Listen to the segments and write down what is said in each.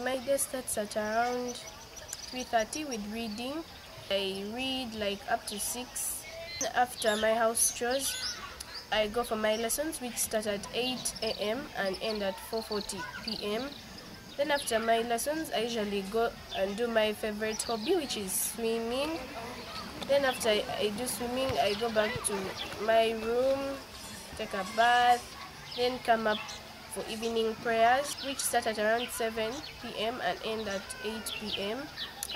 My day starts at around 3:30 with reading. I read like up to 6. After my house chores, I go for my lessons, which start at 8 a.m. and end at 4:40 p.m. Then after my lessons, I usually go and do my favorite hobby, which is swimming. Then after I do swimming, I go back to my room, take a bath, then come up for evening prayers, which start at around 7 p.m. and end at 8 p.m.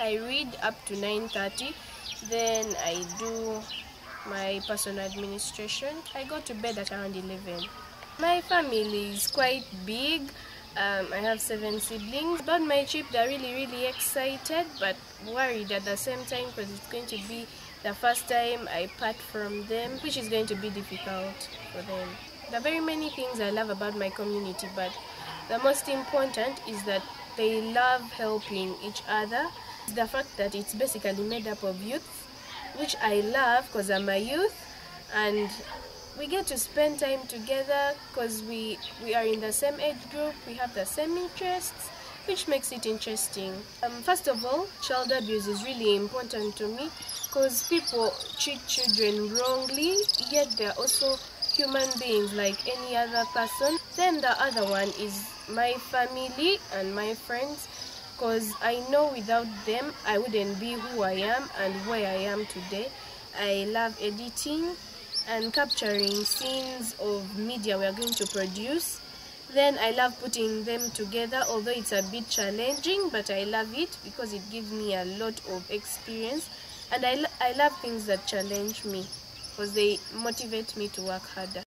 I read up to 9:30. Then I do my personal administration. I go to bed at around 11. My family is quite big. I have 7 siblings. About my trip, they're really excited but worried at the same time, because it's going to be the first time I part from them, which is going to be difficult for them. There are very many things I love about my community, but the most important is that they love helping each other. The fact that it's basically made up of youth, which I love because I'm a youth, and we get to spend time together because we are in the same age group, we have the same interests, which makes it interesting. First of all, child abuse is really important to me because people treat children wrongly, yet they're also human beings like any other person. Then the other one is my family and my friends, because I know without them I wouldn't be who I am and where I am today. I love editing and capturing scenes of media we are going to produce. Then I love putting them together, although it's a bit challenging, but I love it because it gives me a lot of experience. And I love things that challenge me because they motivate me to work harder.